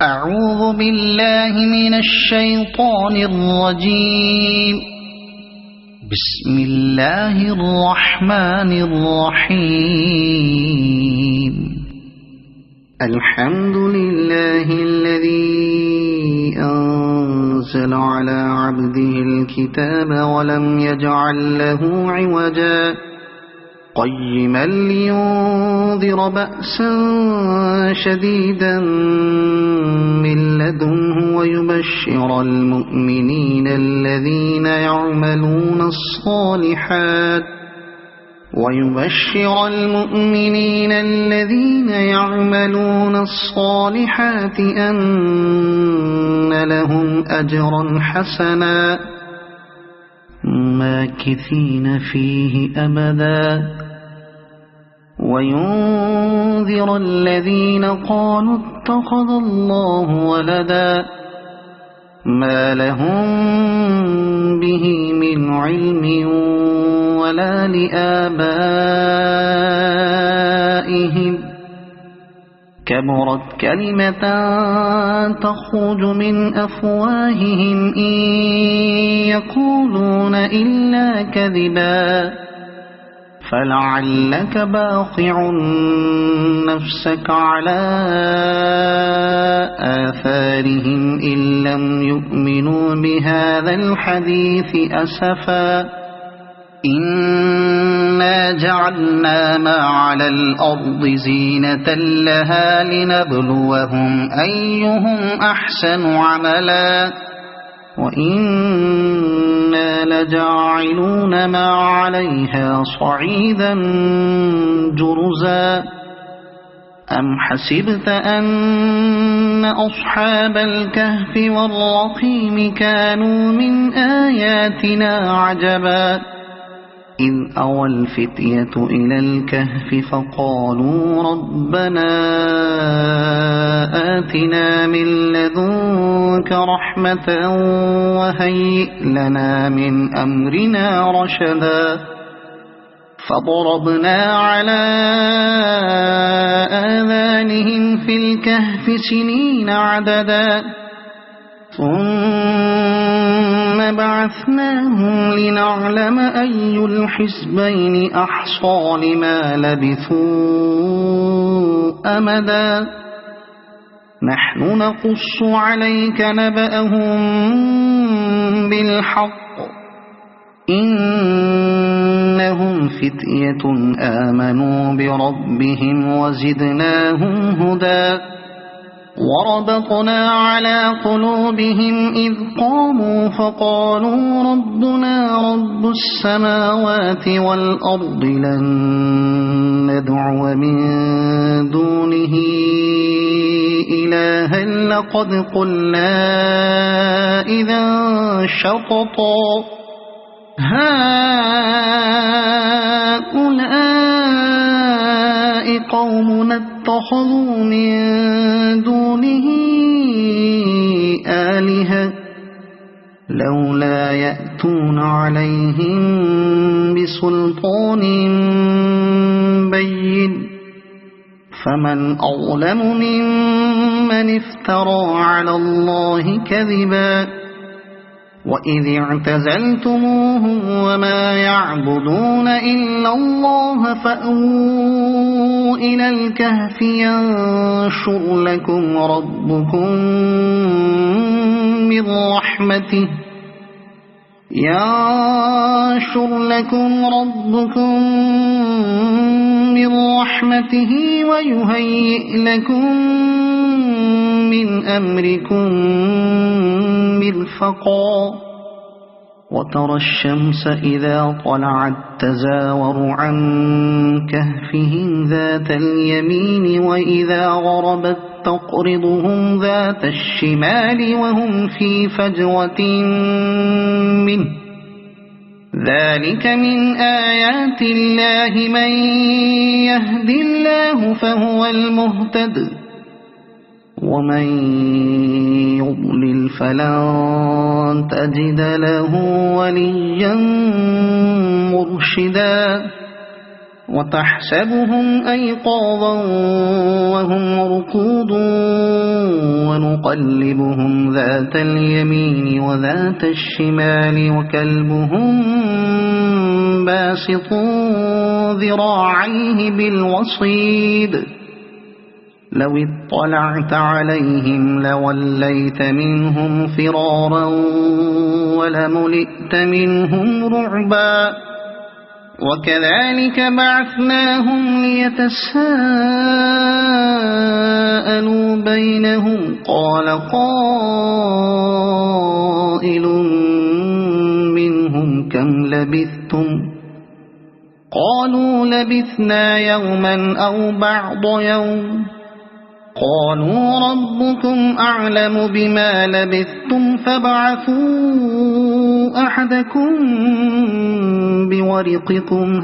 أعوذ بالله من الشيطان الرجيم. بسم الله الرحمن الرحيم. الحمد لله الذي أنزل على عبده الكتاب ولم يجعل له عوجا قيما لينذر بأسا شديدا من لدنه ويبشر المؤمنين الذين يعملون الصالحات أن لهم أجرا حسنا ماكثين فيه أبدا وينذر الذين قالوا اتخذ الله ولدا ما لهم به من علم ولا لآبائهم كبرت كلمة تخرج من أفواههم إن يقولون إلا كذبا فلعلك باخع نفسك على آثارهم إن لم يؤمنوا بهذا الحديث أسفا إنا جعلنا ما على الأرض زينة لها لنبلوهم أيهم أحسن عملا وإنا لجاعلون ما عليها صعيدا جرزا أم حسبت أن أصحاب الكهف والرقيم كانوا من آياتنا عجبا إذ أوى الفتية إلى الكهف فقالوا ربنا آتنا من لدنك رحمة وهيئ لنا من أمرنا رشدا فضربنا على آذانهم في الكهف سنين عددا ثم بعثناهم لنعلم أي الحزبين أحصى لما لبثوا أمدا نحن نقص عليك نبأهم بالحق إنهم فتية آمنوا بربهم وزدناهم هدى وربطنا على قلوبهم إذ قاموا فقالوا ربنا رب السماوات والأرض لن ندعو من دونه إلها لقد قلنا إذا شططا هؤلاء قومنا اتخذوا من دونه آلهة لولا يأتون عليهم بسلطان بين فمن أظلم ممن افترى على الله كذبا وإذ اعتزلتموهم وما يعبدون إلا الله فأووا إلى الكهف ينشر لكم ربكم من رحمته ويهيئ لكم من أمركم مرفقا وترى الشمس إذا طلعت تزاور عن كهفهم ذات اليمين وإذا غربت تقرضهم ذات الشمال وهم في فجوة منه ذلك من آيات الله من يهد الله فهو المهتد ومن يضلل فلن تجد له وليا مرشدا وتحسبهم أيقاظا وهم رقود ونقلبهم ذات اليمين وذات الشمال وكلبهم باسط ذراعيه بالوصيد لو اطلعت عليهم لوليت منهم فرارا ولملئت منهم رعبا وكذلك بعثناهم ليتساءلوا بينهم قال قائل منهم كم لبثتم قالوا لبثنا يوما أو بعض يوم قالوا ربكم أعلم بما لبثتم فابعثوا أحدكم بورقكم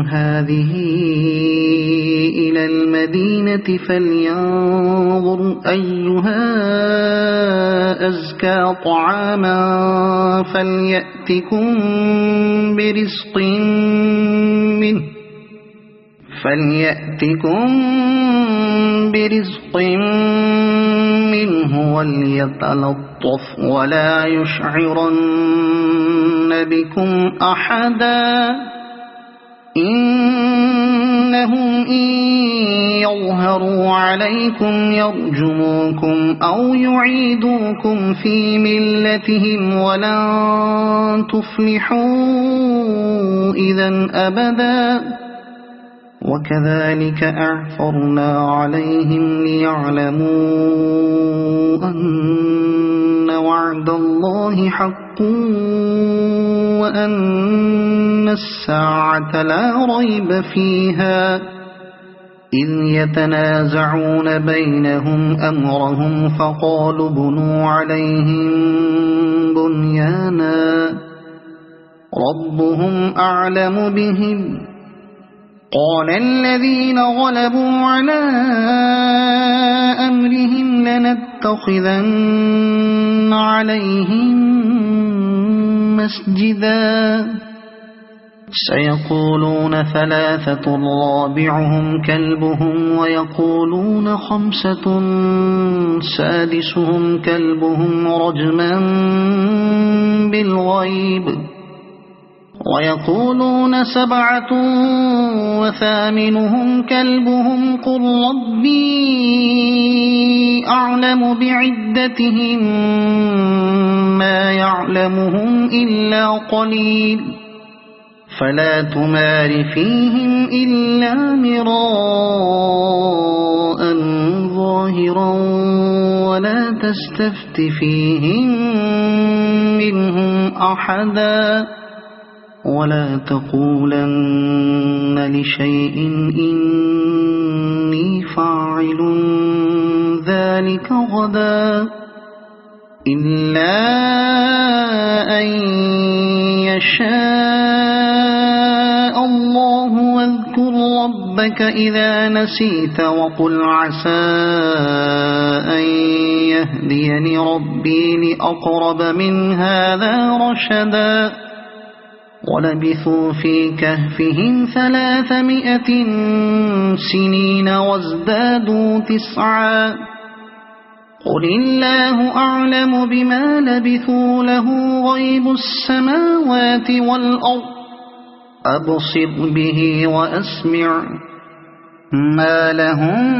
هذه إلى المدينة فلينظر أيها أزكى طعاما فليأتكم برزق منه وليتلطف ولا يشعرن بكم أحدا إنهم إن يظهروا عليكم يرجموكم أو يعيدوكم في ملتهم ولن تفلحوا إذا أبدا وكذلك أعثرنا عليهم ليعلموا أن وعد الله حق وأن الساعة لا ريب فيها إذ يتنازعون بينهم أمرهم فقالوا بنوا عليهم بنيانا ربهم أعلم بهم قال الذين غلبوا على أمرهم لنتخذن عليهم مسجدا سيقولون ثلاثة رابعهم كلبهم ويقولون خمسة سادسهم كلبهم رجما بالغيب ويقولون سبعة وثامنهم كلبهم قل ربي أعلم بعدتهم ما يعلمهم إلا قليل فلا تمار فيهم إلا مراء ظاهرا ولا تستفت فيهم منهم أحدا ولا تقولن لشيء إني فاعل ذلك غدا إلا أن يشاء الله واذكر ربك إذا نسيت وقل عسى أن يهديني ربي لأقرب من هذا رشدا ولبثوا في كهفهم 300 سنين وازدادوا 9 قل الله أعلم بما لبثوا له غيب السماوات والأرض أبصر به وأسمع ما لهم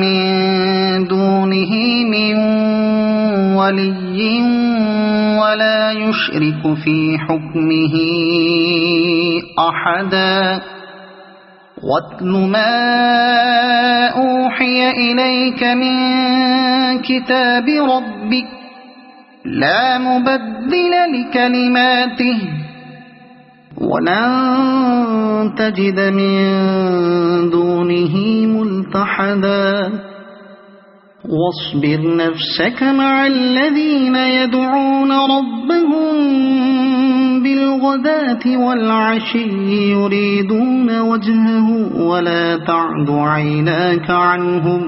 من دونه من ولي ولا يشرك في حكمه أحدا واتل ما أوحي إليك من كتاب ربك لا مبدل لكلماته ولن تجد من دونه ملتحدا واصبر نفسك مع الذين يدعون ربهم بالغداة والعشي يريدون وجهه ولا تعد عيناك عنهم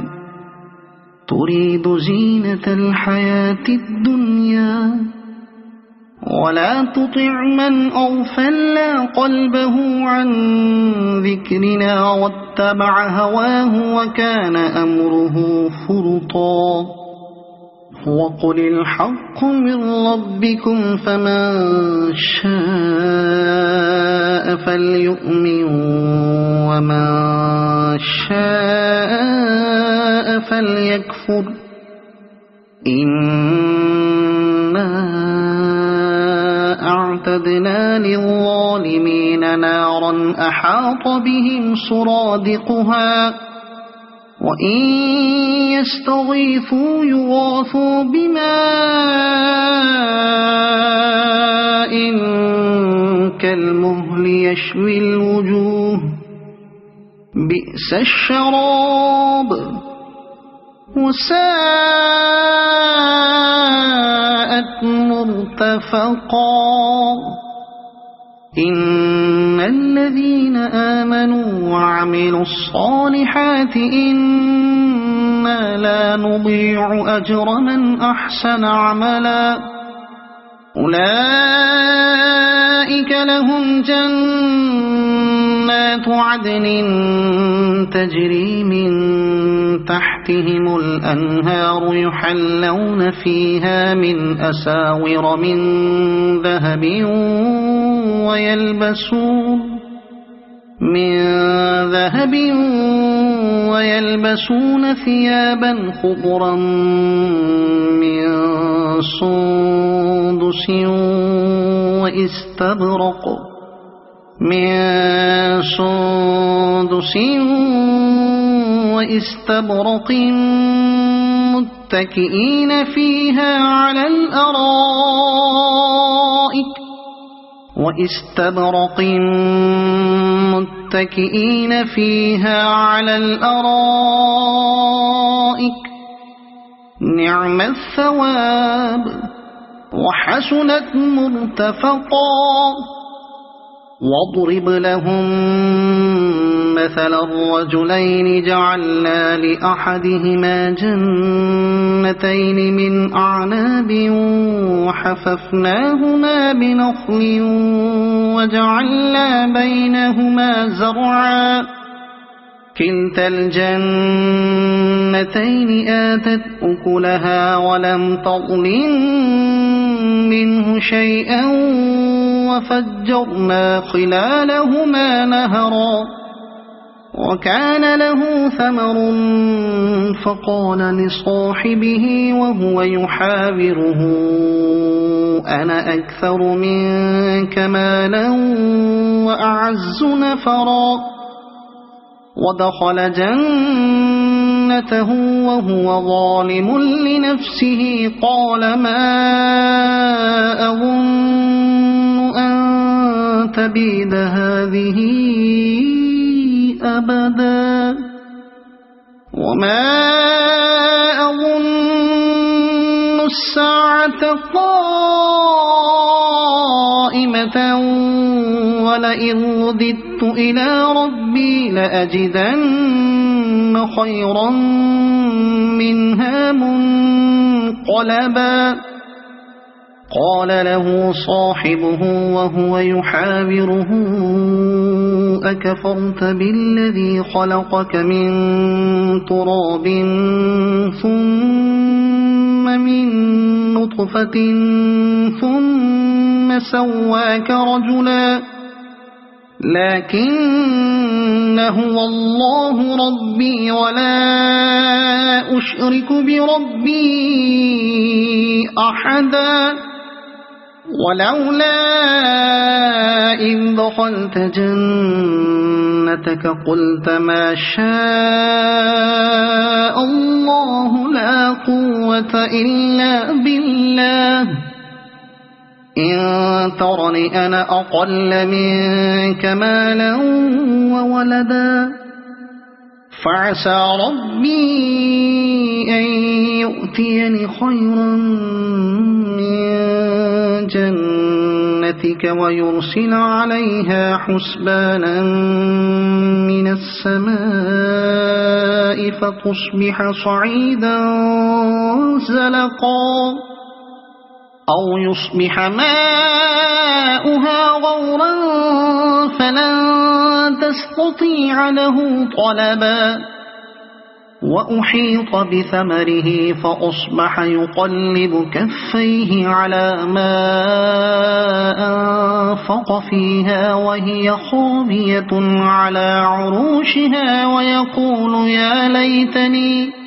تريد زينة الحياة الدنيا ولا تطع من أغفلنا قلبه عن ذكرنا واتبع هواه وكان أمره فرطا وقل الحق من ربكم فمن شاء فليؤمن ومن شاء فليكفر إنا أعتدنا للظالمين نارا أحاط بهم سرادقها وإن يستغيثوا يغاثوا بماء كالمهل يشوي الوجوه بئس الشراب وساءت مرتفقا إن الذين آمنوا وعملوا الصالحات إنا لا نضيع أجر من أحسن عملا أولئك لهم جنات عدن تجري من تحتهم الأنهار يحلون فيها من أساور من ذهب ويلبسون ثيابا خضرا من سندس واستبرق متكئين فيها على الأرائك نعم الثواب وحسنت مرتفقا واضرب لهم مثل الرجلين جعلنا لأحدهما جنتين من أعناب وحففناهما بنخل وجعلنا بينهما زرعا كلتا الجنتين آتت أكلها ولم تظلم منه شيئا وفجرنا خلالهما نهرا وكان له ثمر فقال لصاحبه وهو يحاوره أنا أكثر منك مالا وأعز نفرا ودخل جنته وهو ظالم لنفسه قال ما أظن أن تبيد هذه أبدا وما أظن الساعة قائمة ولئن رددت إلى ربي لأجدن خيرا منها منقلبا قال له صاحبه وهو يحاوره أكفرت بالذي خلقك من تراب ثم من نطفة ثم سواك رجلا لكن هو الله ربي ولا أشرك بربي أحدا ولولا إذ دخلت جنتك قلت ما شاء الله لا قوة إلا بالله إن ترني أنا أقل منك مالا وولدا فعسى ربي أن يؤتيني خيرا من جنتك ويرسل عليها حسبانا من السماء فتصبح صعيدا زلقا أو يصبح ماؤها غورا فلن تستطيع له طلبا وأحيط بثمره فأصبح يقلب كفيه على ما أنفق فيها وهي خاوية على عروشها ويقول يا ليتني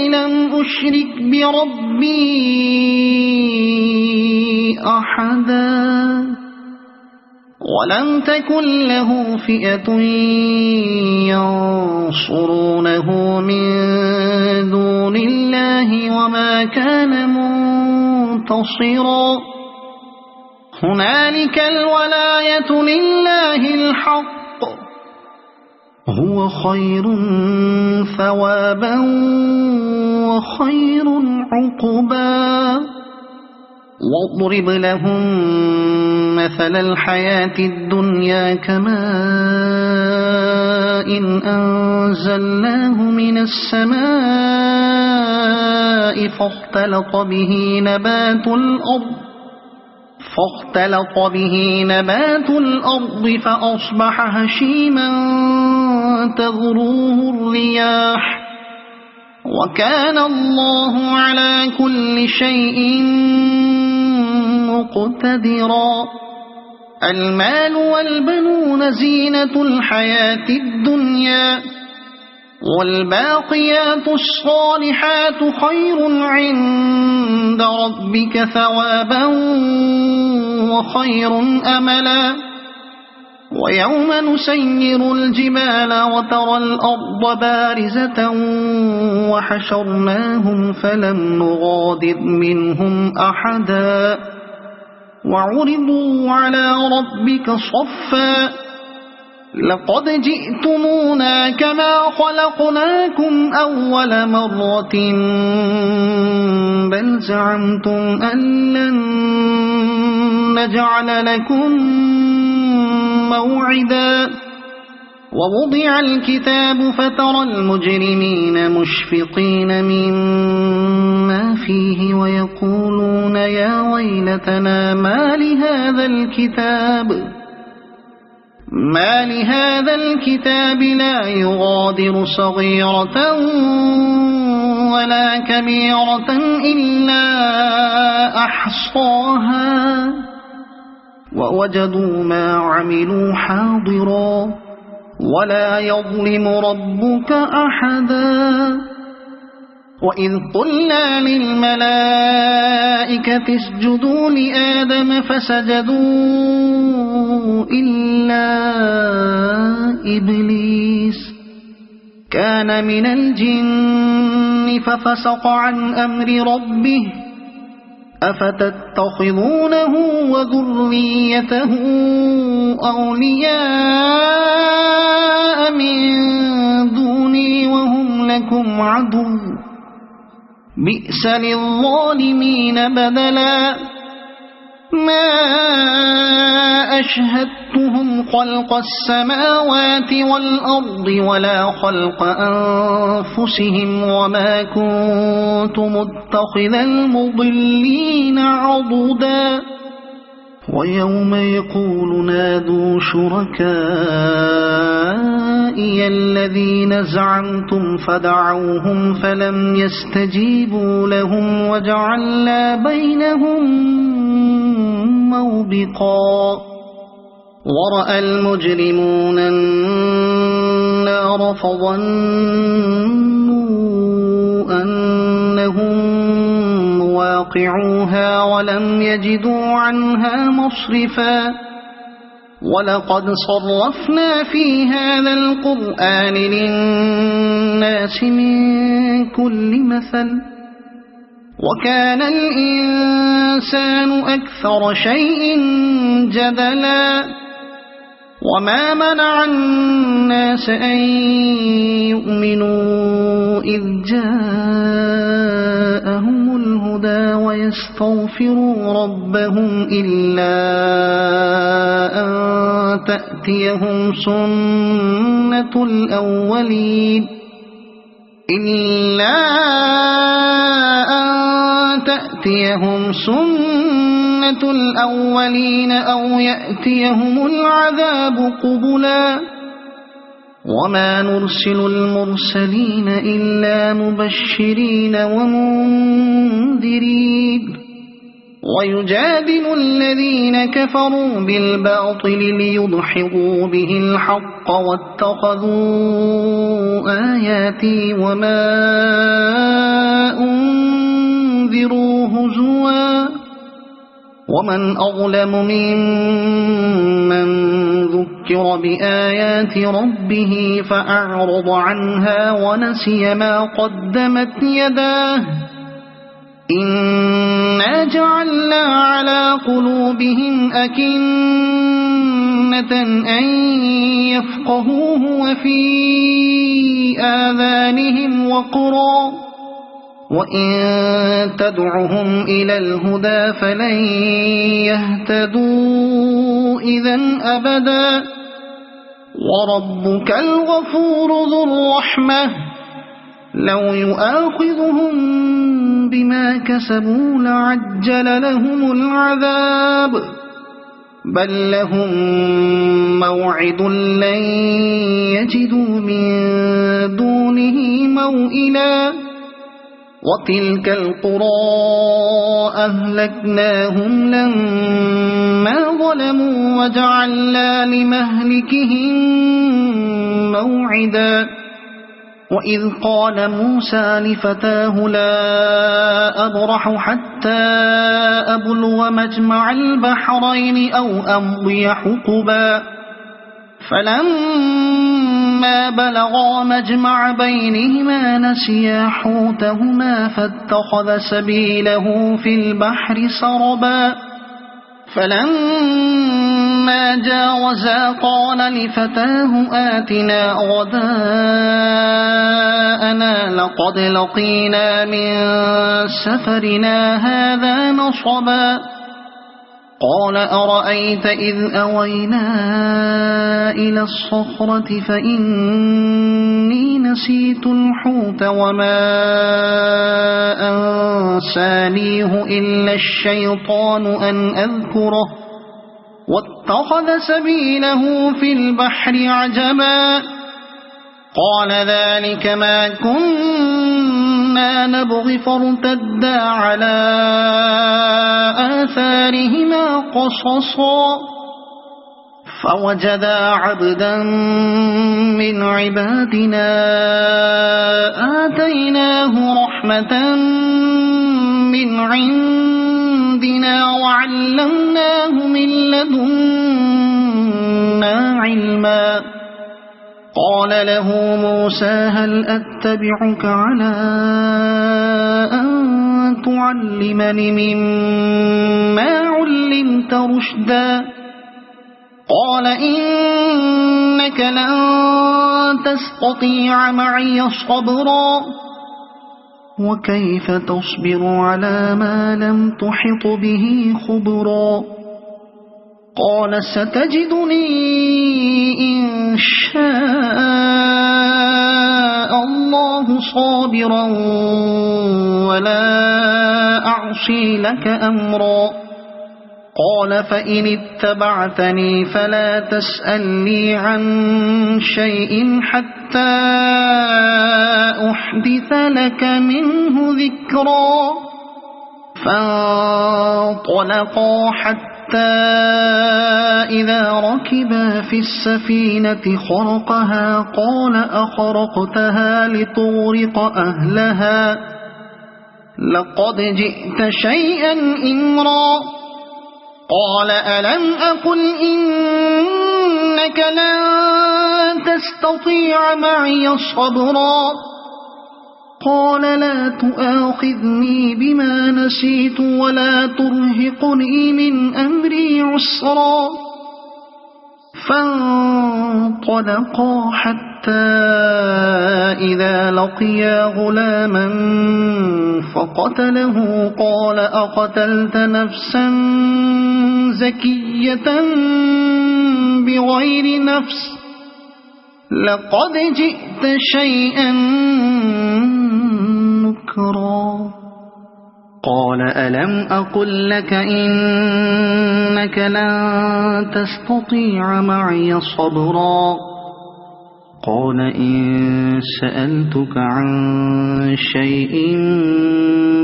لم أشرك بربي أحدا ولم تكن له فئة ينصرونه من دون الله وما كان منتصرا هنالك الولاية لله الحق هو خير ثوابا وخير عقبا واضرب لهم مثل الحياة الدنيا كماء أنزلناه من السماء فاختلط به نبات الأرض فأصبح هشيما تذروه الرياح وكان الله على كل شيء مقتدرا المال والبنون زينة الحياة الدنيا والباقيات الصالحات خير عند ربك ثوابا وخير أملا ويوم نسير الجبال وترى الأرض بارزة وحشرناهم فلم نغادر منهم أحدا وعرضوا على ربك صفا لقد جئتمونا كما خلقناكم أول مرة بل زعمتم أن لن نجعل لكم موعدا ووضع الكتاب فترى المجرمين مشفقين مما فيه ويقولون يا ويلتنا ما لهذا الكتاب لا يغادر صغيرة ولا كبيرة إلا أحصاها ووجدوا ما عملوا حاضرا ولا يظلم ربك أحدا وإذ قلنا للملائكة اسجدوا لآدم فسجدوا إلا إبليس كان من الجن ففسق عن أمر ربه أفتتخذونه وذريته أولياء من دوني وهم لكم عدو بئس للظالمين بدلا ما أشهدتهم خلق السماوات والأرض ولا خلق أنفسهم وما كنت متخذ المضلين عضدا ويوم يقول نادوا شركائي الذين زعمتم فدعوهم فلم يستجيبوا لهم وجعلنا بينهم موبقا ورأى المجرمون النار فظنوا أنهم مواقعوها ولم يجدوا عنها مصرفا ولقد صرفنا في هذا القرآن للناس من كل مثل وكان الإنسان أكثر شيء جدلا وما منع الناس أن يؤمنوا إذ جاءهم الهدى ويستغفروا ربهم إلا أن تأتيهم سنة الأولين إلا أن تأتيهم سنة الأولين أو يأتيهم العذاب قبلا وما نرسل المرسلين إلا مبشرين ومنذرين ويجادل الذين كفروا بالباطل ليدحضوا به الحق واتخذوا آياتي وما أنذروا هزوا ومن أظلم ممن ذكر بآيات ربه فأعرض عنها ونسي ما قدمت يداه إنا جعلنا على قلوبهم أكنة أن يفقهوه وفي آذانهم وقرا وإن تدعهم إلى الهدى فلن يهتدوا إذن أبدا وربك الغفور ذو الرحمة لو يؤاخذهم بما كسبوا لعجل لهم العذاب بل لهم موعد لن يجدوا من دونه موئلا وتلك القرى أهلكناهم لما ظلموا وجعلنا لمهلكهم موعدا وإذ قال موسى لفتاه لا أبرح حتى أبلغ مجمع البحرين أو أمضي حقبا فلما بلغا مجمع بينهما نسيا حوتهما فاتخذ سبيله في البحر سربا فلما جاوزا قال لفتاه آتنا غداءنا لقد لقينا من سفرنا هذا نصبا قال أرأيت إذ أوينا إلى الصخرة فإني نسيت الحوت وما أنسانيه إلا الشيطان أن أذكره واتخذ سبيله في البحر عجبا قال ذلك ما كنا نبغي فارتدا على آثارهما قصصا فوجدا عبدا من عبادنا آتيناه رحمة من عندنا وعلمناه من لدنا علما قال له موسى هل أتبعك على أن تعلمني مما علمت رشدا قال إنك لن تستطيع معي صبرا وكيف تصبر على ما لم تحط به خبرا قال ستجدني إن شاء الله صابرا ولا أعصي لك أمرا قال فإن اتبعتني فلا تسألني عن شيء حتى أحدث لك منه ذكرا فانطلقا حتى إذا ركبا في السفينة خرقها قال أخرقتها لتغرق أهلها لقد جئت شيئا إمرا قال ألم أقل إنك لن تستطيع معي صبرا قال لا تؤاخذني بما نسيت ولا ترهقني من أمري عسرا فانطلقا حتى إذا لقيا غلاما فقتله قال أقتلت نفسا زكية بغير نفس لقد جئت شيئا نكرا قال ألم أقل لك إنك لن تستطيع معي صبرا قال إن سألتك عن شيء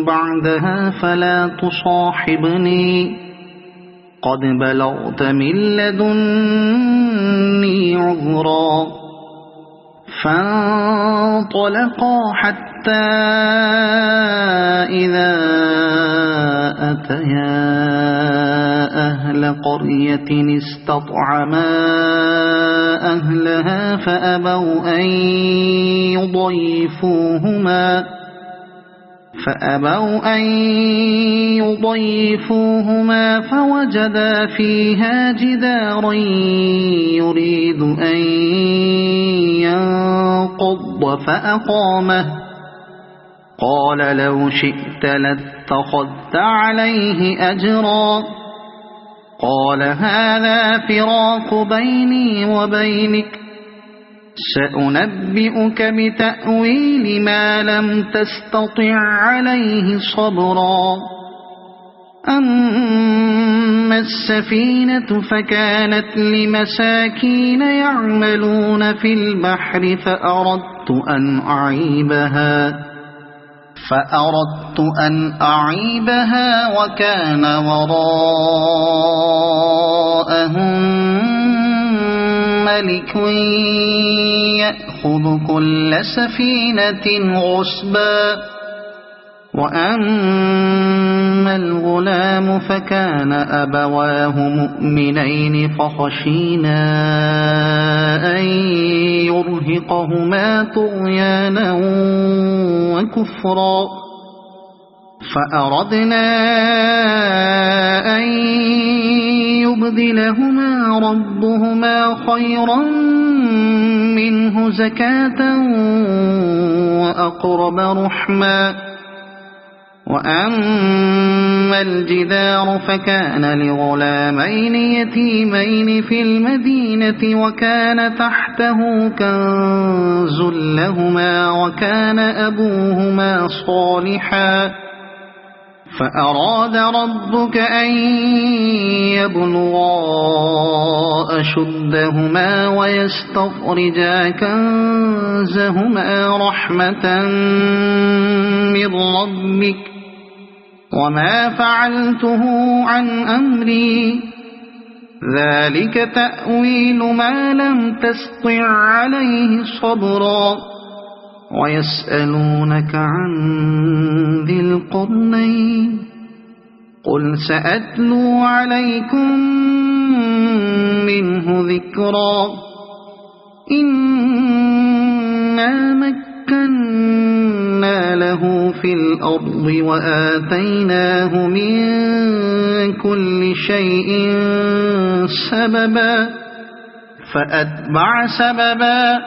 بعدها فلا تصاحبني قد بلغت من لدني عذرا فانطلقا حتى إذا أتيا أهل قرية استطعما أهلها فأبوا أن يضيفوهما فوجدا فيها جدارا يريد أن ينقض فأقامه قال لو شئت لاتخذت عليه أجرا قال هذا فراق بيني وبينك سأنبئك بتأويل ما لم تستطع عليه صبرا أما السفينة فكانت لمساكين يعملون في البحر فأردت أن أعيبها وكان وراءهم ملك يأخذ كل سفينة غصبا وأما الغلام فكان أبواه مؤمنين فخشينا أن يرهقهما طغيانا وكفرا فأردنا أن يبدلهما ربهما خيرا منه زكاة وأقرب رحما وأما الجدار فكان لغلامين يتيمين في المدينة وكان تحته كنز لهما وكان أبوهما صالحا فأراد ربك أن يبلغا أشدهما ويستخرجا كنزهما رحمة من ربك وما فعلته عن أمري ذلك تأويل ما لم تستطع عليه صبرا ويسألونك عن ذي القرنين قل سأتلو عليكم منه ذكرا إنا مكنا له في الأرض وآتيناه من كل شيء سببا فأتبع سببا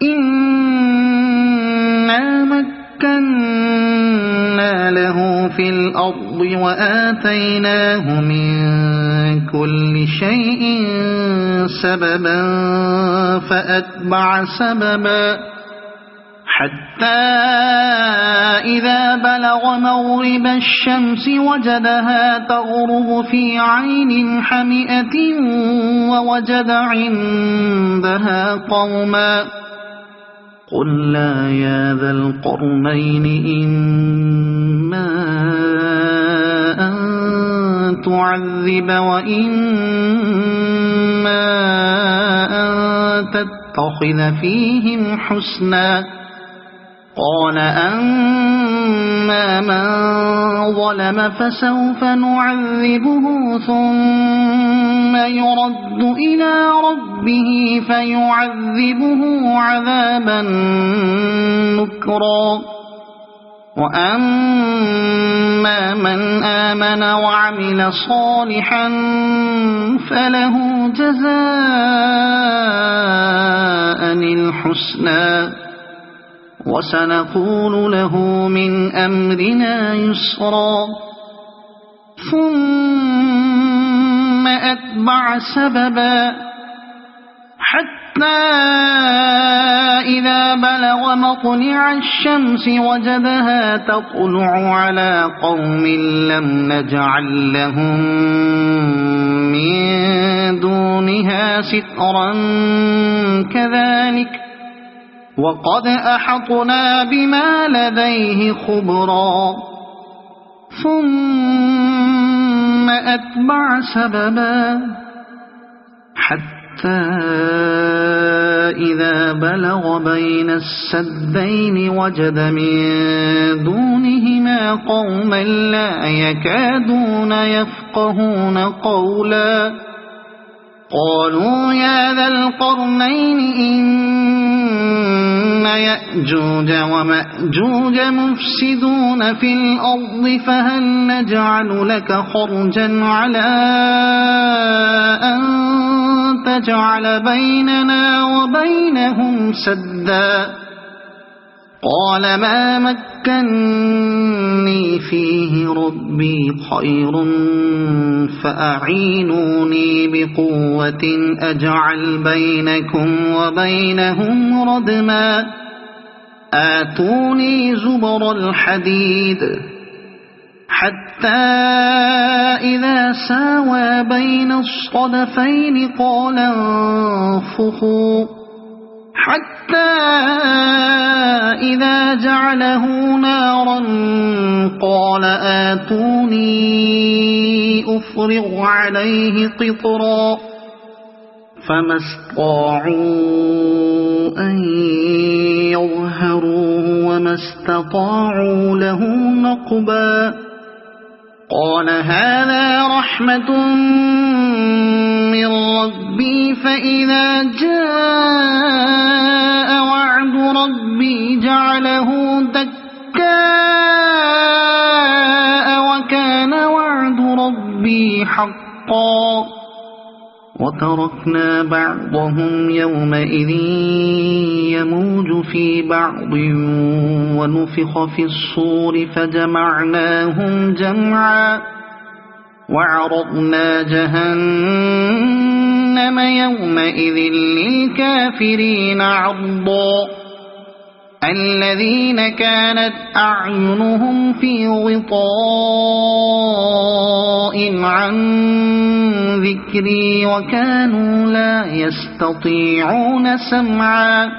إنا مكنا له في الأرض وآتيناه من كل شيء سببا فأتبع سببا حتى إذا بلغ مغرب الشمس وجدها تغرب في عين حمئة ووجد عندها قوما قلنا يا ذا القرنين إما أن تعذب وإما أن تتخذ فيهم حسنا قال أما من ظلم فسوف نعذبه ثم يرد إلى ربه فيعذبه عذابا نكرا وأما من آمن وعمل صالحا فله جزاء الحسنى وسنقول له من أمرنا يسرا ثم أتبع سببا حتى إذا بلغ مطلع الشمس وجدها تطلع على قوم لم نجعل لهم من دونها سترا كذلك وقد أحطنا بما لديه خبرا ثم أتبع سببا حتى إذا بلغ بين السدين وجد من دونهما قوما لا يكادون يفقهون قولا قالوا يا ذا القرنين إن يأجوج ومأجوج مفسدون في الأرض فهل نجعل لك خرجا على أن تجعل بيننا وبينهم سدا قال ما مكني فيه ربي خير فأعينوني بقوة أجعل بينكم وبينهم ردما آتوني زبر الحديد حتى إذا ساوى بين الصدفين قال انفخوا حتى إذا جعله نارا قال آتوني أفرغ عليه قطرا فما استطاعوا أن يظهروه وما استطاعوا له نقبا قال هذا رحمة من ربي فإذا جاء وعد ربي جعله دكاء وكان وعد ربي حقا وتركنا بعضهم يومئذ يموج في بعض ونفخ في الصور فجمعناهم جمعا وعرضنا جهنم يومئذ للكافرين عرضا الذين كانت أعينهم في غطاء عن ذكري وكانوا لا يستطيعون سمعا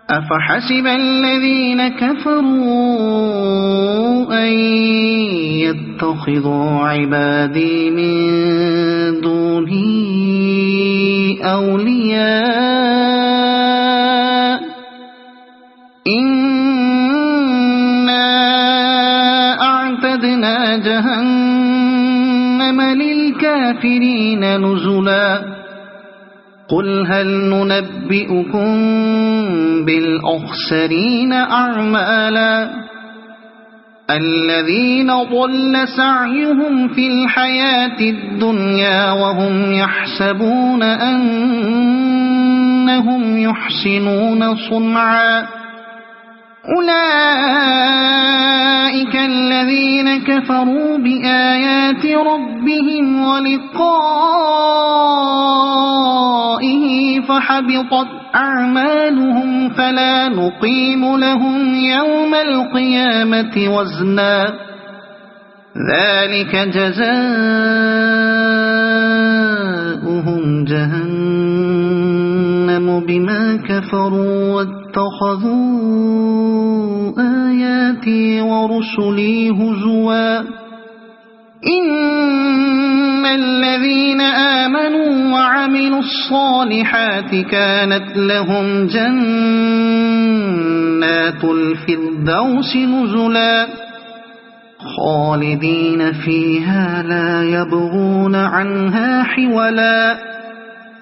أفحسب الذين كفروا أن يتخذوا عبادي من دوني أولياء إنا أعتدنا جهنم للكافرين نزلا قل هل ننبئكم بالأخسرين أعمالا الذين ضل سعيهم في الحياة الدنيا وهم يحسبون أنهم يحسنون صنعا أولئك الذين كفروا بآيات ربهم ولقائه فحبطت أعمالهم فلا نقيم لهم يوم القيامة وزنا ذلك جزاؤهم جهنم بما كفروا واتخذوا آياتي ورسلي هزوا إن الذين آمنوا وعملوا الصالحات كانت لهم جنات الفردوس نزلا خالدين فيها لا يبغون عنها حولا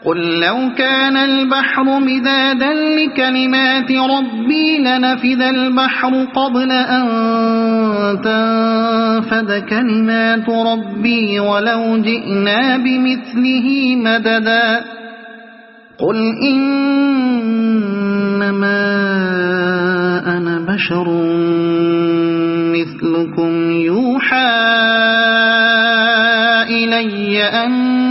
قل لو كان البحر مدادا لكلمات ربي لنفذ البحر قبل أن تنفد كلمات ربي ولو جئنا بمثله مددا قل إنما أنا بشر مثلكم يوحى إلي أنما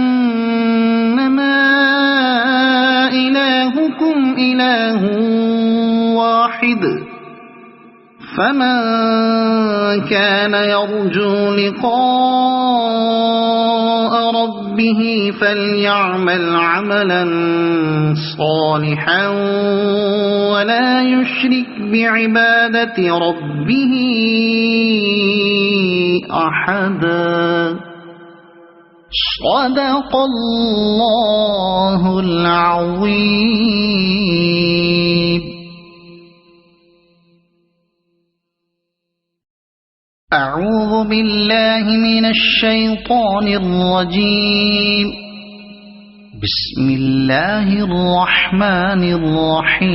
واحد فمن كان يرجو لقاء ربه فليعمل عملا صالحا ولا يشرك بعبادة ربه أحدا. صدق الله العظيم. أعوذ بالله من الشيطان الرجيم. بسم الله الرحمن الرحيم.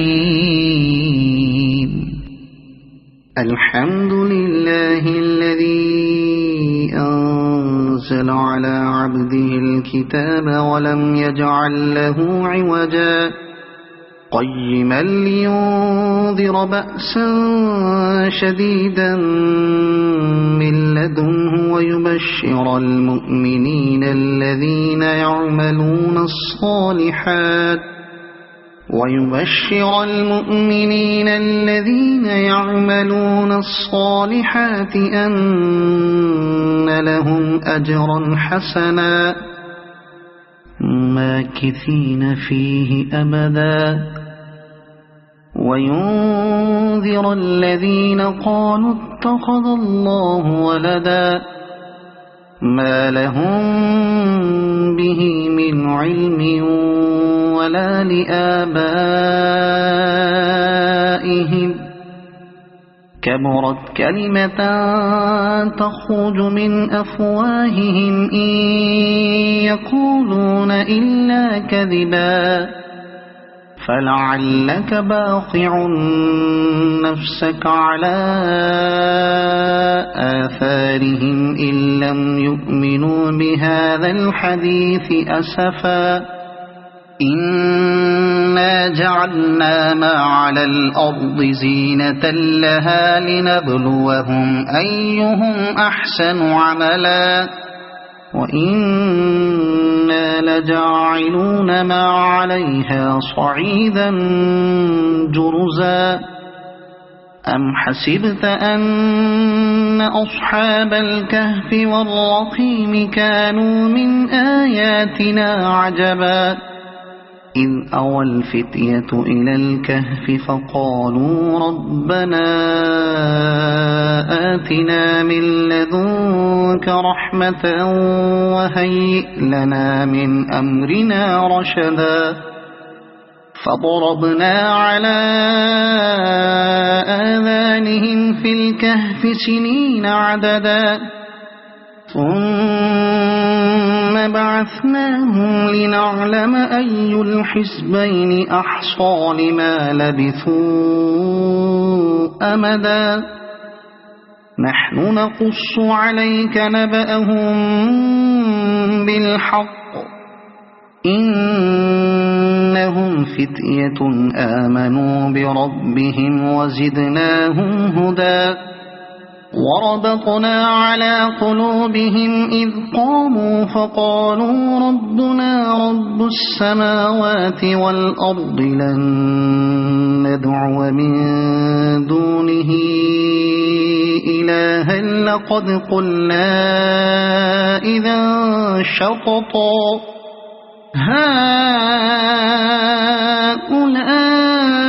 الحمد لله الذي أنزل على عبده الكتاب ولم يجعل له عوجا قيما لينذر بأسا شديدا من لدنه ويبشر المؤمنين الذين يعملون الصالحات أن لهم أجرا حسنا ماكثين فيه أبدا وينذر الذين قالوا اتخذ الله ولدا ما لهم به من علم ولا لآبائهم كبرت كلمة تخرج من أفواههم إن يقولون إلا كذبا فلعلك باخع نفسك على آثارهم إن لم يؤمنوا بهذا الحديث أسفا إنا جعلنا ما على الأرض زينة لها لنبلوهم أيهم أحسن عملا وإنا لجاعلون ما عليها صعيدا جرزا أم حسبت أن أصحاب الكهف والرقيم كانوا من آياتنا عجبا إذ أوى الفتية إلى الكهف فقالوا ربنا آتنا من لدنك رحمة وهيئ لنا من أمرنا رشدا فضربنا على آذانهم في الكهف سنين عددا ثم بعثناهم لنعلم أي الحزبين أحصى لما لبثوا أمدا نحن نقص عليك نبأهم بالحق إنهم فتية آمنوا بربهم وزدناهم هدى وربطنا على قلوبهم إذ قاموا فقالوا ربنا رب السماوات والأرض لن ندعو من دونه إلها لقد قلنا إذا شططا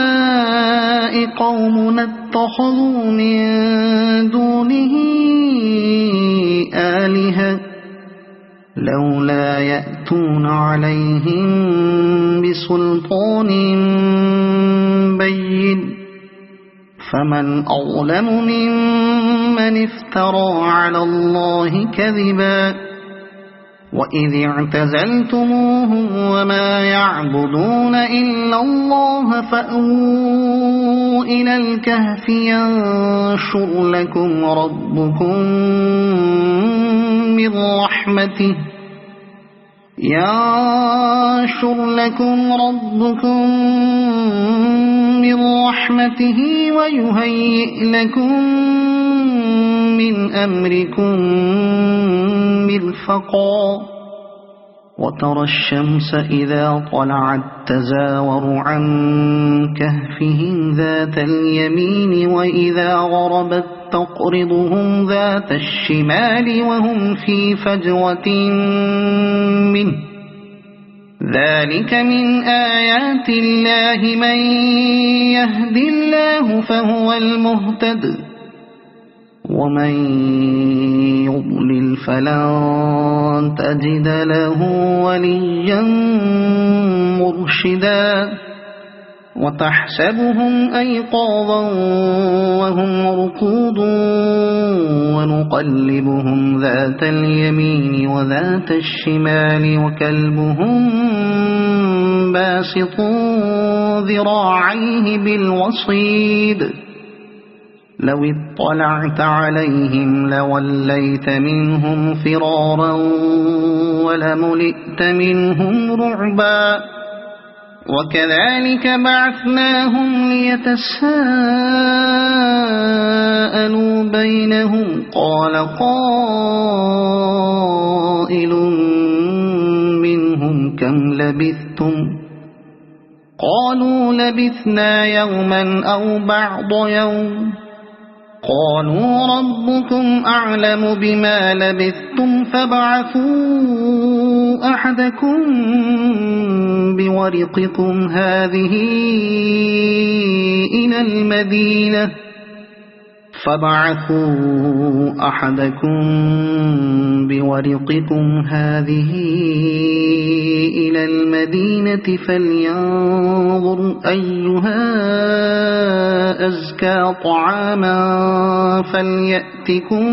هؤلاء قومنا اتخذوا من دونه آلهة لولا يأتون عليهم بسلطان بين فمن أظلم ممن افترى على الله كذبا وإذ اعتزلتموهم وما يعبدون إلا الله فأووا إلى الكهف ينشر لكم ربكم من رحمته ويهيئ لكم من أمركم مرفقا وترى الشمس إذا طلعت تزاور عن كهفهم ذات اليمين وإذا غربت تقرضهم ذات الشمال وهم في فجوة منه ذلك من آيات الله من يهد الله فهو المهتد ومن يضلل فلن تجد له وليا مرشدا وتحسبهم أيقاظا وهم رقود ونقلبهم ذات اليمين وذات الشمال وكلبهم باسط ذراعيه بالوصيد لو اطلعت عليهم لوليت منهم فرارا ولملئت منهم رعبا وكذلك بعثناهم ليتساءلوا بينهم قال قائل منهم كم لبثتم قالوا لبثنا يوما أو بعض يوم قالوا ربكم أعلم بما لبثتم فابعثوا أحدكم بورقكم هذه إلى المدينة فلينظر أيها أزكى طعاما فليأتكم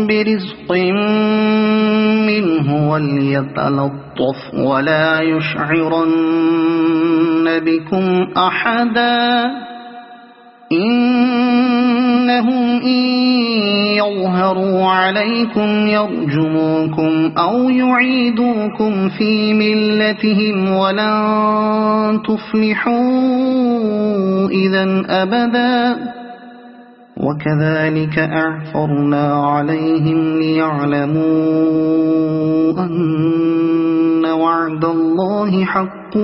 برزق منه وليتلطف ولا يشعرن بكم أحدا إنهم إن يظهروا عليكم يرجموكم أو يعيدوكم في ملتهم ولن تفلحوا إذا أبدا وكذلك أعثرنا عليهم ليعلموا أن وعد الله حق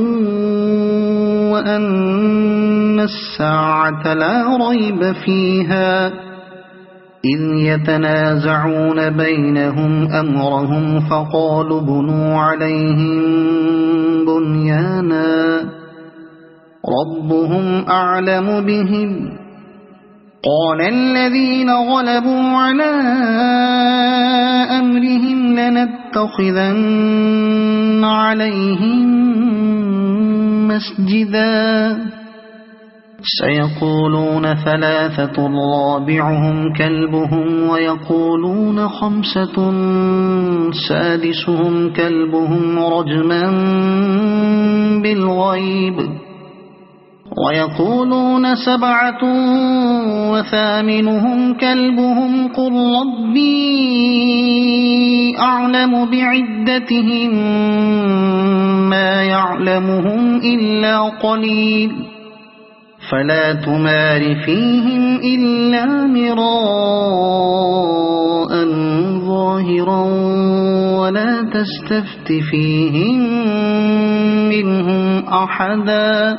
وأن الساعة لا ريب فيها إذ يتنازعون بينهم أمرهم فقالوا بنوا عليهم بنيانا ربهم أعلم بهم قال الذين غلبوا على أمرهم لنتخذن عليهم مسجدا سيقولون ثلاثة رابعهم كلبهم ويقولون خمسة سادسهم كلبهم رجما بالغيب ويقولون سبعة وثامنهم كلبهم قل ربي أعلم بعدتهم ما يعلمهم إلا قليل فلا تمار فيهم إلا مراء ظاهرا ولا تستفت فيهم منهم أحدا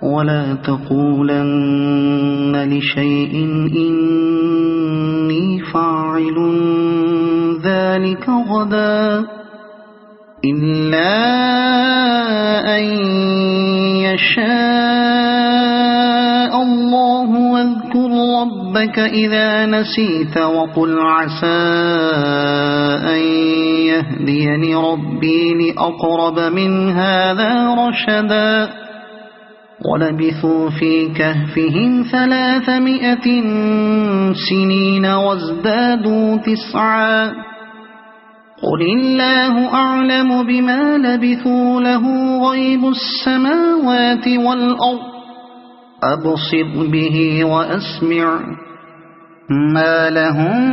ولا تقولن لشيء إني فاعل ذلك غدا إلا أن يشاء الله واذكر ربك إذا نسيت وقل عسى أن يهديني ربي لأقرب من هذا رشدا ولبثوا في كهفهم 300 سنين وازدادوا 9 قل الله أعلم بما لبثوا له غيب السماوات والأرض أبصر به وأسمع ما لهم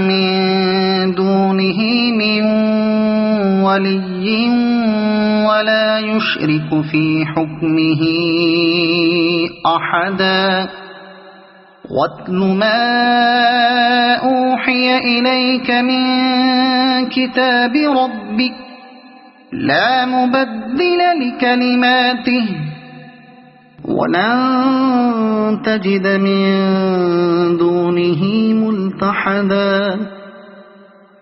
من دونه من ولي ولا يشرك في حكمه أحدا واتل ما أوحي إليك من كتاب ربك لا مبدل لكلماته ولن تجد من دونه ملتحدا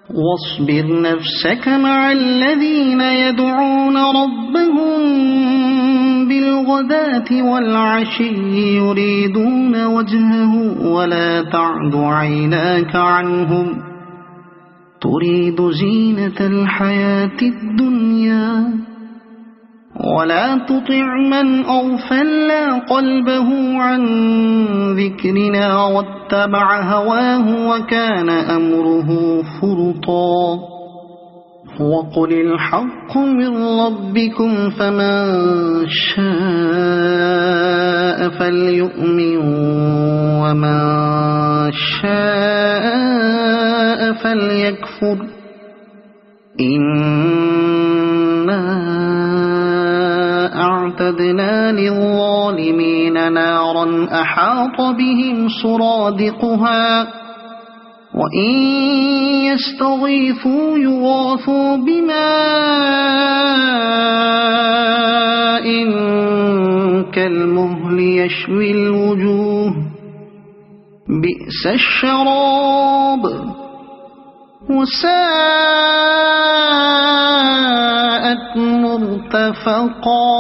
واصبر نفسك مع الذين يدعون ربهم بالغداة والعشي يريدون وجهه ولا تعد عيناك عنهم تريد زينة الحياة الدنيا ولا تطع من أغفلنا قلبه عن ذكرنا واتبع هواه وكان أمره فرطا وقل الحق من ربكم فمن شاء فليؤمن ومن شاء فليكفر إنا أعتدنا للظالمين نارا أحاط بهم سرادقها وإن يستغيثوا يغاثوا بماء كالمهل يشوي الوجوه بئس الشراب وساءت مرتفقا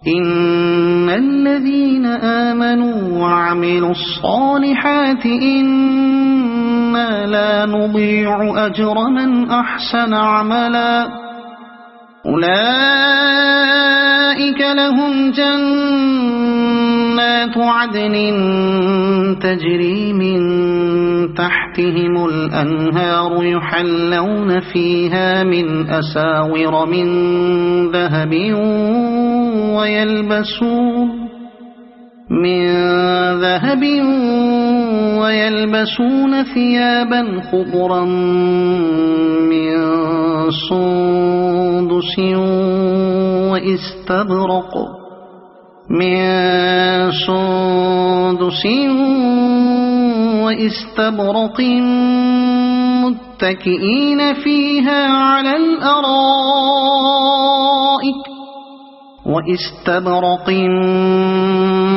إن الذين آمنوا وعملوا الصالحات إنا لا نضيع أجر من أحسن عملا أولئك لهم جنات عدن تجري من تحتهم الأنهار يحلون فيها من أساور من ذهب ويلبسون ثيابا خضرا من سندس واستبرق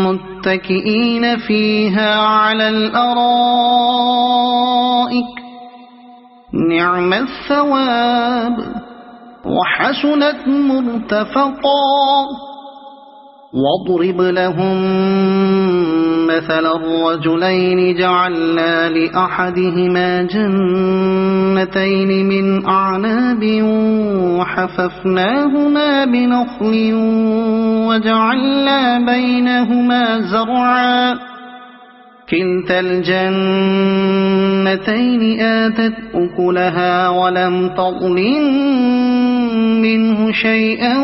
متكئين فيها على الأرائك نعم الثواب وحسنت مرتفقا واضرب لهم مثل الرجلين جعلنا لأحدهما جنتين من أعناب وحففناهما بنخل وجعلنا بينهما زرعا كلتا الجنتين آتت أكلها ولم تظلم منه شيئا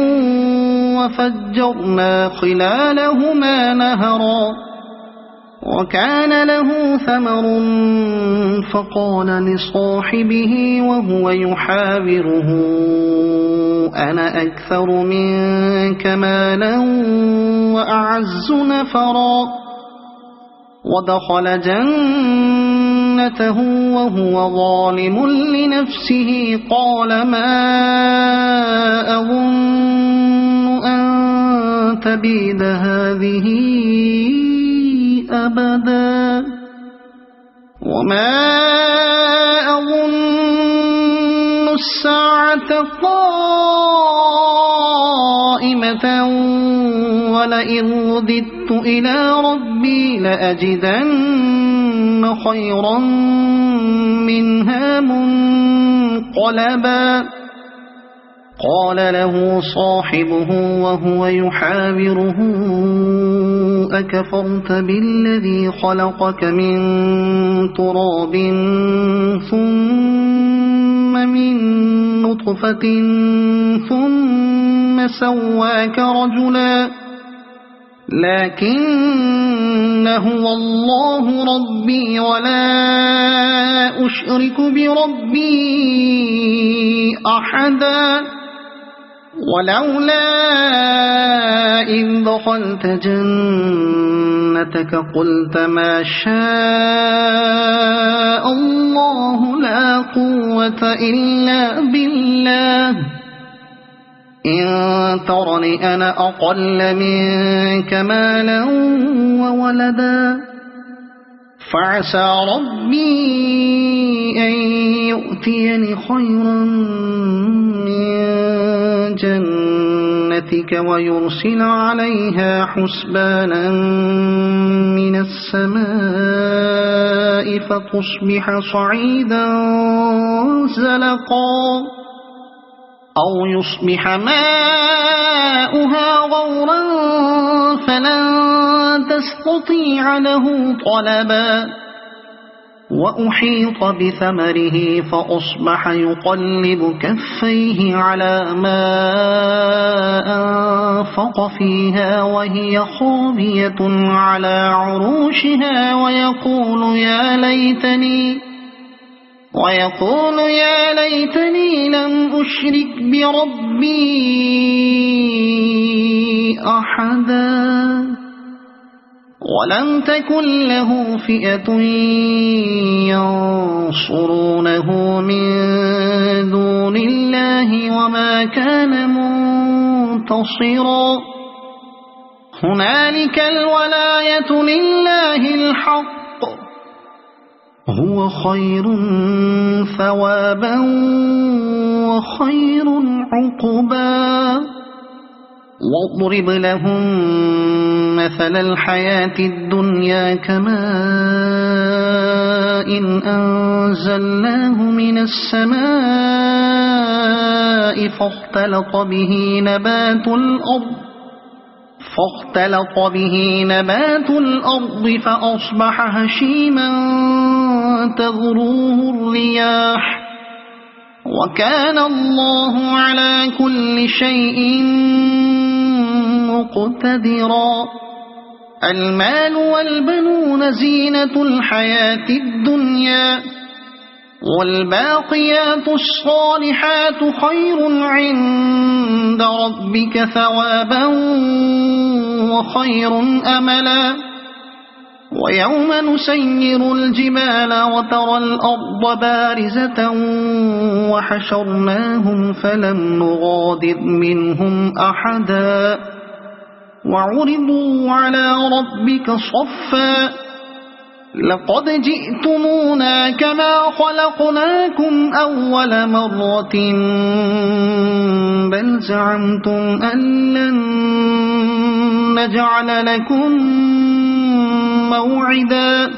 وفجرنا خلالهما نهرا وكان له ثمر فقال لصاحبه وهو يحاوره أنا أكثر منك مالا وأعز نفرا ودخل جنته وهو ظالم لنفسه قال ما أظن أن تبيد هذه أبدا وما أظن الساعة قائمة ولئن رددت إلى ربي لأجدن خيرا منها منقلبا قال له صاحبه وهو يحاوره أكفرت بالذي خلقك من تراب ثم من نطفة ثم سواك رجلا لكن هو الله ربي ولا أشرك بربي أحدا ولولا إذ دخلت جنتك قلت ما شاء الله لا قوة إلا بالله إن ترني أنا أقل منك مالا وولدا فعسى ربي أن يؤتيني خيرا من جنتك ويرسل عليها حسبانا من السماء فتصبح صعيدا زلقا أو يصبح ماؤها غورا فلن تستطيع له طلبا وأحيط بثمره فأصبح يقلب كفيه على ما أنفق فيها وهي خاوية على عروشها ويقول يا ليتني لم أشرك بربي أحدا ولم تكن له فئة ينصرونه من دون الله وما كان منتصرا هنالك الولاية لله الحق هو خير ثوابا وخير عقبا واضرب لهم مثل الحياة الدنيا كماء أنزلناه من السماء فاختلط به نبات الأرض فأصبح هشيما تذروه الرياح وكان الله على كل شيء مقتدرا المال والبنون زينة الحياة الدنيا والباقيات الصالحات خير عند ربك ثوابا وخير أملا ويوم نسير الجبال وترى الأرض بارزة وحشرناهم فلم نغادر منهم أحدا وعرضوا على ربك صفا لقد جئتمونا كما خلقناكم أول مرة بل زعمتم أن لن نجعل لكم موعدا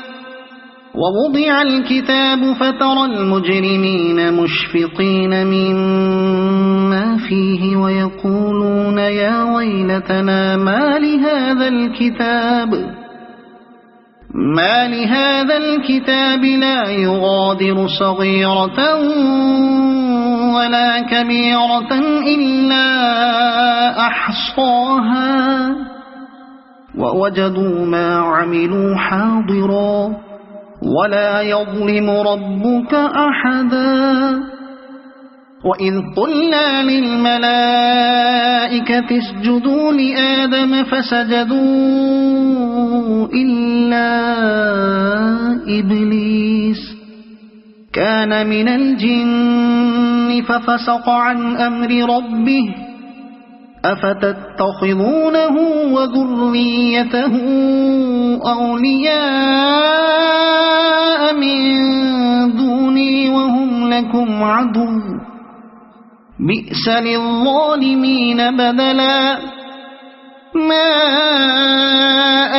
ووضع الكتاب فترى المجرمين مشفقين مما فيه ويقولون يا ويلتنا ما لهذا الكتاب لا يغادر صغيرة ولا كبيرة إلا أحصاها ووجدوا ما عملوا حاضرا ولا يظلم ربك أحدا وإذ قلنا للملائكة اسجدوا لآدم فسجدوا إلا إبليس كان من الجن ففسق عن أمر ربه أفتتخذونه وذريته أولياء من دوني وهم لكم عدو بئس للظالمين بدلا ما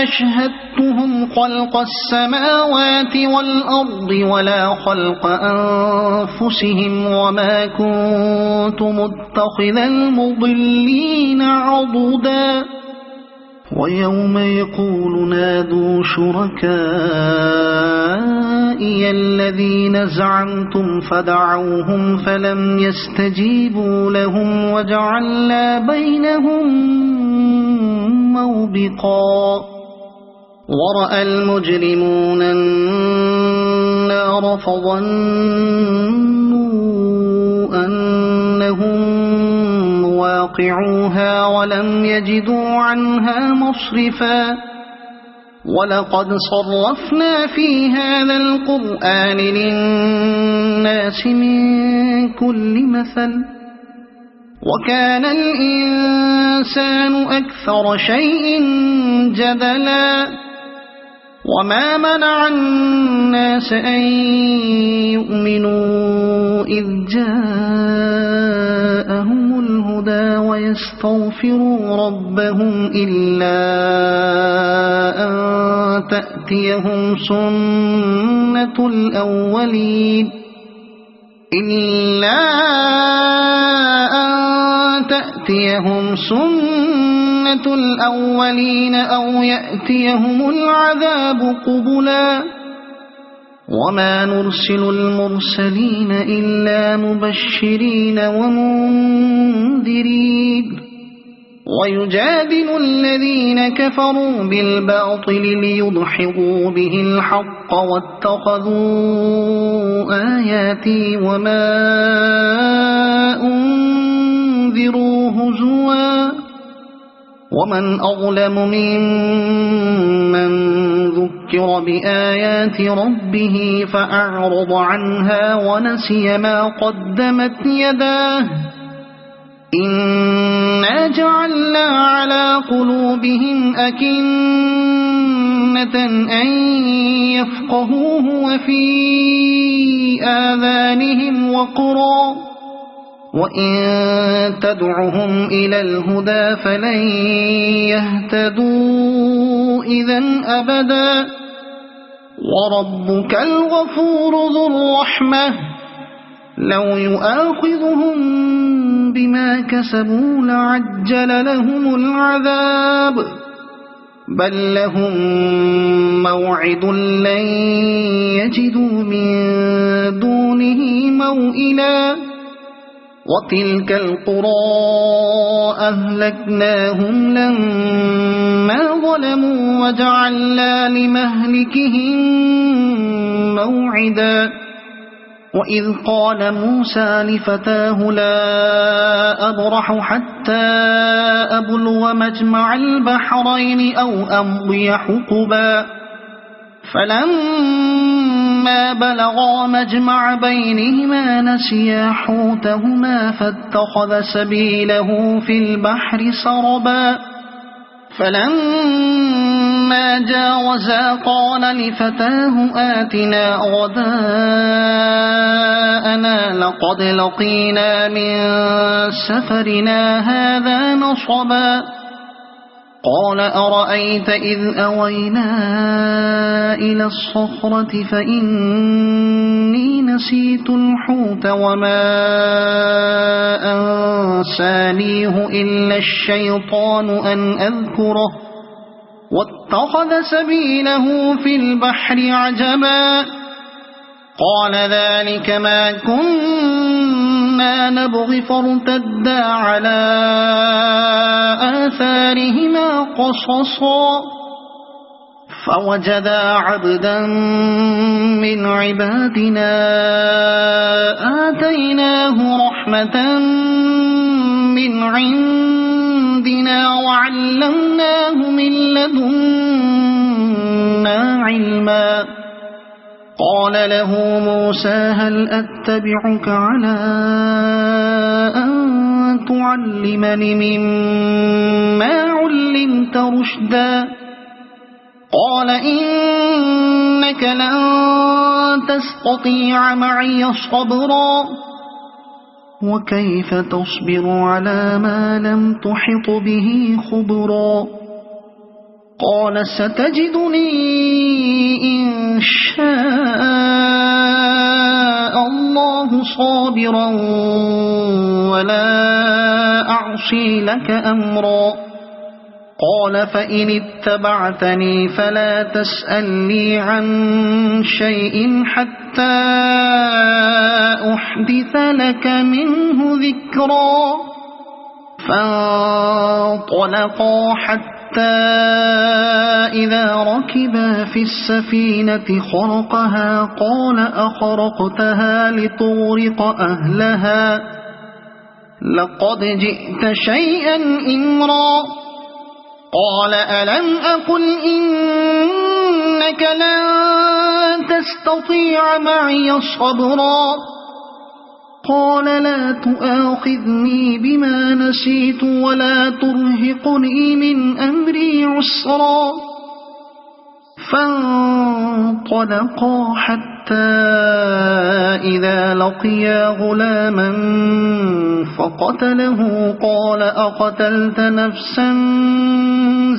أشهدتهم خلق السماوات والأرض ولا خلق أنفسهم وما كنت متخذ المضلين عضدا ويوم يقول نادوا شركائي الذين زعمتم فدعوهم فلم يستجيبوا لهم وجعلنا بينهم موبقا ورأى المجرمون النار فظنوا أنهم فواقعوها ولم يجدوا عنها مصرفا ولقد صرفنا في هذا القرآن للناس من كل مثل وكان الإنسان أكثر شيء جدلا وما منع الناس أن يؤمنوا إذ جاءهم الهدى ويستغفروا ربهم إلا أن تأتيهم سنة الأولين أو يأتيهم العذاب قبلا وما نرسل المرسلين إلا مبشرين ومنذرين ويجادل الذين كفروا بالباطل ليدحضوا به الحق واتخذوا آياتي وما أنذروا هزوا ومن أظلم ممن ذكر بآيات ربه فأعرض عنها ونسي ما قدمت يداه إنا جعلنا على قلوبهم أكنة أن يفقهوه وفي آذانهم وقرا وإن تدعهم إلى الهدى فلن يهتدوا إذن أبدا وربك الغفور ذو الرحمة لو يؤاخذهم بما كسبوا لعجل لهم العذاب بل لهم موعد لن يجدوا من دونه موئلا وتلك القرى أهلكناهم لما ظلموا وجعلنا لمهلكهم موعدا وإذ قال موسى لفتاه لا أبرح حتى أبلغ مجمع البحرين أو أمضي حقبا فلما بلغا مجمع بينهما نسيا حوتهما فاتخذ سبيله في البحر سربا فلما جاوزا قال لفتاه آتنا غداءنا لقد لقينا من سفرنا هذا نصبا قال أرأيت إذ أوينا إلى الصخرة فإني نسيت الحوت وما أنسانيه إلا الشيطان أن أذكره واتخذ سبيله في البحر عجبا قال ذلك ما كنا نبغي فارتدا على آثارهما قصصا فوجدا عبدا من عبادنا آتيناه رحمة من عندنا وعلمناه من لدنا علما قال له موسى هل أتبعك على أن تعلمني مما علمت رشدا قال إنك لن تستطيع معي صبرا وكيف تصبر على ما لم تحط به خبرا قال ستجدني إن شاء الله صابرا ولا أعصي لك أمرا قال فإن اتبعتني فلا تسألني عن شيء حتى أحدث لك منه ذكرا فانطلقا حتى إذا ركبا في السفينة خرقها قال أخرقتها لقد جئت شيئا إمرا قال ألم أقل إنك لن تستطيع معي صبرا قال لا تؤاخذني بما نسيت ولا ترهقني من أمري عسرا فانطلقا حتى إذا لقيا غلاما فقتله قال أقتلت نفسا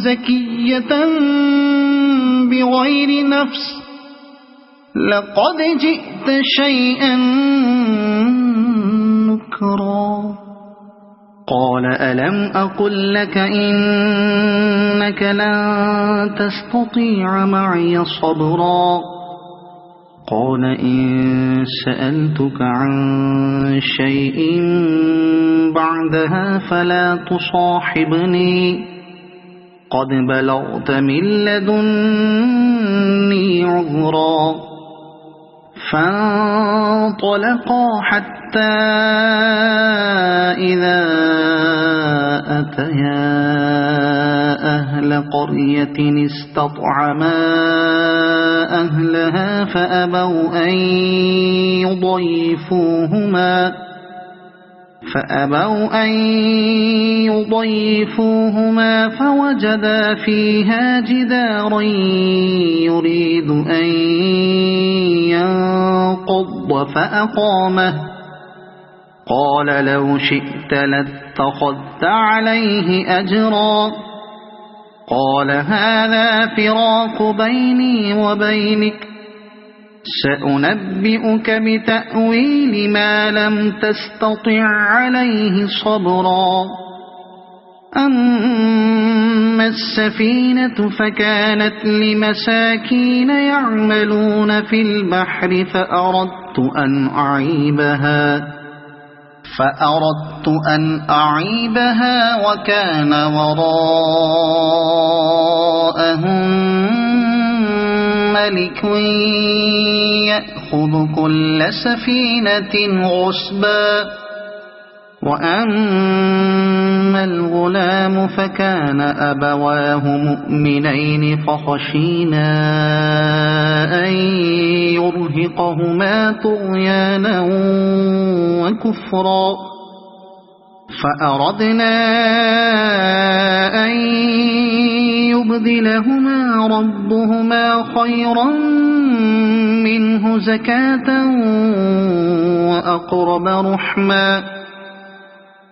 زكية بغير نفس لقد جئت شيئا نكرا قال ألم أقل لك إنك لن تستطيع معي صبرا قال إن سألتك عن شيء بعدها فلا تصاحبني قد بلغت من لدني عذرا فانطلقا حتى إذا أتيا أهل قرية استطعما أهلها فأبوا أن يضيفوهما فوجدا فيها جدارا يريد أن ينقض فأقامه قال لو شئت لاتخذت عليه أجرا قال هذا فراق بيني وبينك سأنبئك بتأويل ما لم تستطع عليه صبرا أما السفينة فكانت لمساكين يعملون في البحر فأردت أن أعيبها وكان وراءهم ملك يأخذ كل سفينة غصبا وأما الغلام فكان أبواه مؤمنين فخشينا أن يرهقهما طغيانا وكفرا فأردنا أن يبدلهما ربهما خيرا منه زكاة وأقرب رحما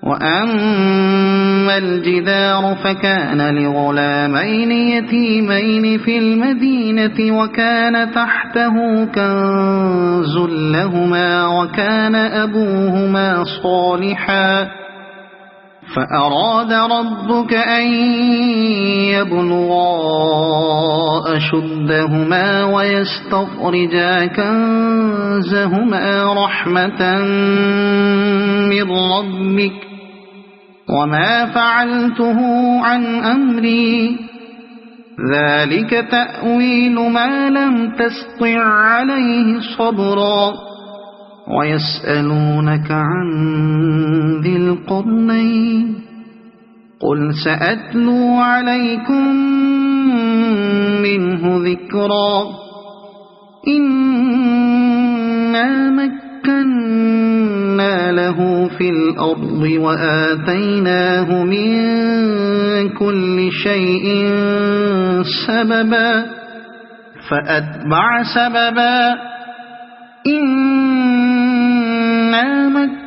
وأما الجدار فكان لغلامين يتيمين في المدينة وكان تحته كنز لهما وكان أبوهما صالحا فأراد ربك أن يبلغا أشدهما ويستخرجا كنزهما رحمة من ربك وما فعلته عن أمري ذلك تأويل ما لم تسطع عليه صبرا ويسألونك عن ذي القرنين قل سأتلو عليكم منه ذكرا إنا مكنا له في الأرض وآتيناه من كل شيء سببا فأتبع سببا إنا مكنا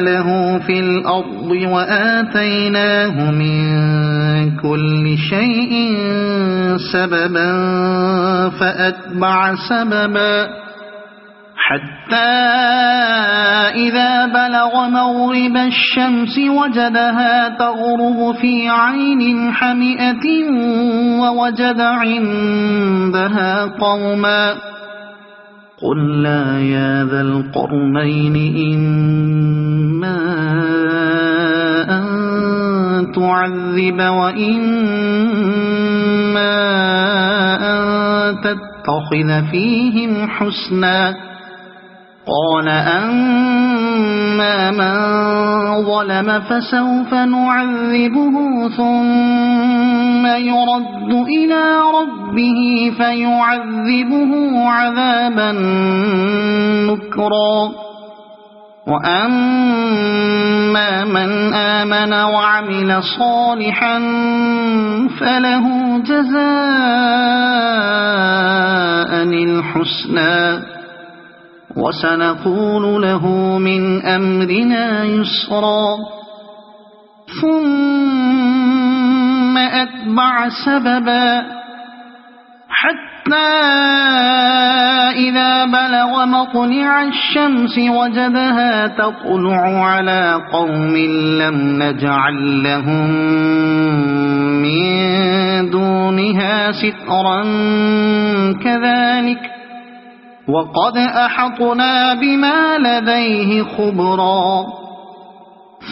له في الأرض وآتيناه من كل شيء سببا فأتبع سببا حتى إذا بلغ مغرب الشمس وجدها تغرب في عين حمئة ووجد عندها قوما قلنا يا ذا القرنين إما أن تعذب وإما أن تتخذ فيهم حسنا قال أما من ظلم فسوف نعذبه ثم يرد إلى ربه فيعذبه عذابا نكرا وأما من آمن وعمل صالحا فله جزاء الحسنى وسنقول له من أمرنا يسرا ثم أتبع سببا حتى إذا بلغ مطلع الشمس وجدها تطلع على قوم لم نجعل لهم من دونها سترا كذلك وقد أحطنا بما لديه خبرا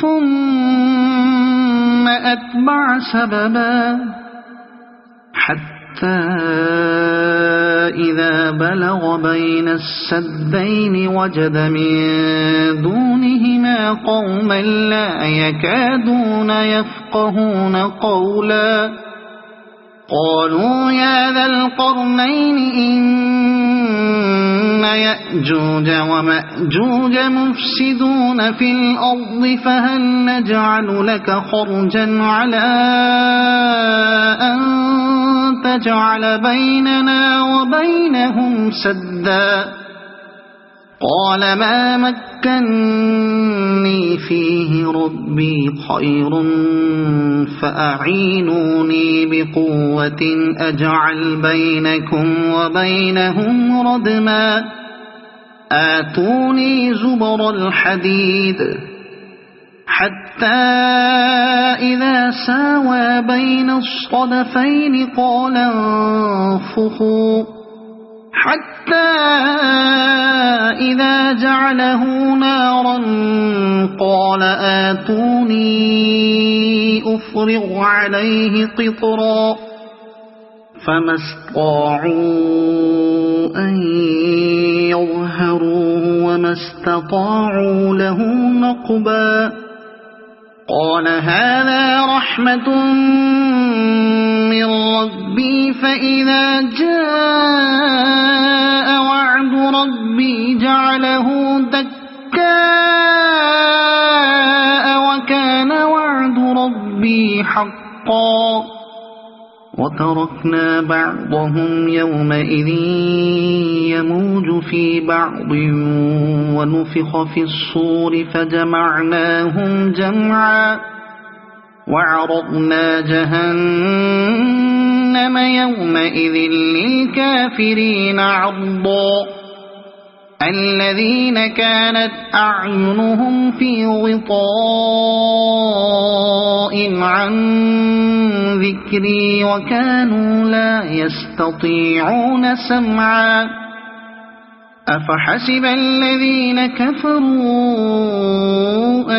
ثم أتبع سببا حتى إذا بلغ بين السدين وجد من دونهما قوما لا يكادون يفقهون قولا قالوا يا ذا القرنين إن يأجوج ومأجوج مفسدون في الأرض فهل نجعل لك خرجا على أن تجعل بيننا وبينهم سدا قال ما مكني فيه ربي خير فأعينوني بقوة أجعل بينكم وبينهم ردما آتوني زبر الحديد حتى إذا ساوى بين الصدفين قال انفخوا حتى إذا جعله نارا قال آتوني أفرغ عليه قطرا فما استطاعوا أن يظهروه وما استطاعوا له نقبا قال هذا رحمة من ربي فإذا جاء وعد ربي جعله دكاء وكان وعد ربي حقا وتركنا بعضهم يومئذ يموج في بعض ونفخ في الصور فجمعناهم جمعا وعرضنا جهنم يومئذ للكافرين عرضا الذين كانت أعينهم في غطاء عن ذكري وكانوا لا يستطيعون سمعا أفحسب الذين كفروا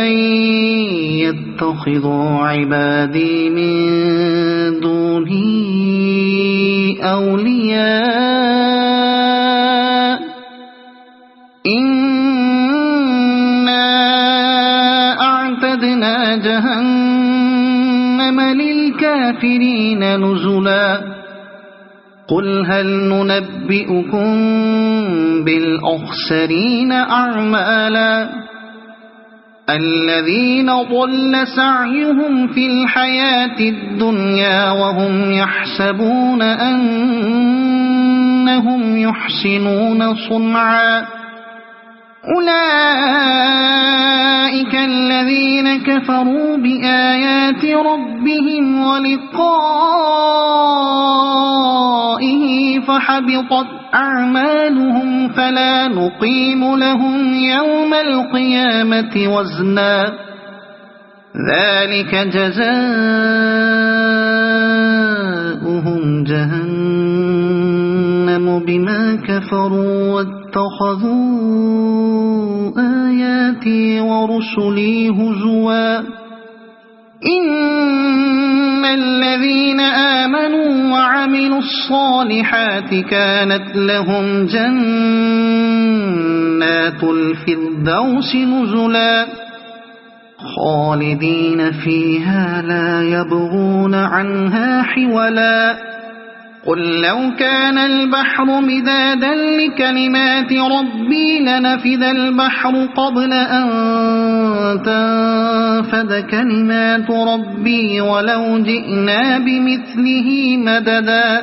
أن يتخذوا عبادي من دوني أولياء إنا أعتدنا جهنم للكافرين نزلا قل هل ننبئكم بالأخسرين أعمالا الذين ضل سعيهم في الحياة الدنيا وهم يحسبون أنهم يحسنون صنعا أولئك الذين كفروا بآيات ربهم ولقائه فحبطت أعمالهم فلا نقيم لهم يوم القيامة وزنا ذلك جزاؤهم جهنم بما كفروا واتخذوا آياتي ورسلي هزوا إن الذين الذين آمنوا وعملوا الصالحات كانت لهم جنات الفردوس نزلا خالدين فيها لا يبغون عنها حولا قل لو كان البحر مدادا لكلمات ربي لنفد البحر قبل أن تنفد كلمات ربي ولو جئنا بمثله مددا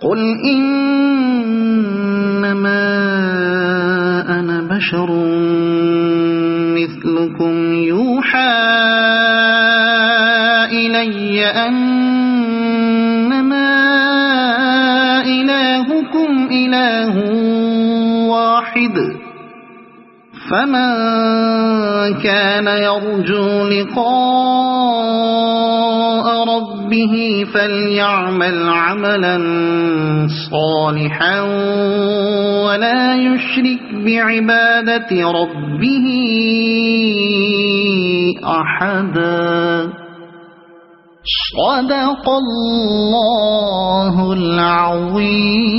قل إنما أنا بشر مثلكم يوحى إلي أنما إلهكم إله واحد فمن كان يرجو لقاء ربه فليعمل عملا صالحا ولا يشرك بعبادة ربه أحدا صدق الله العظيم.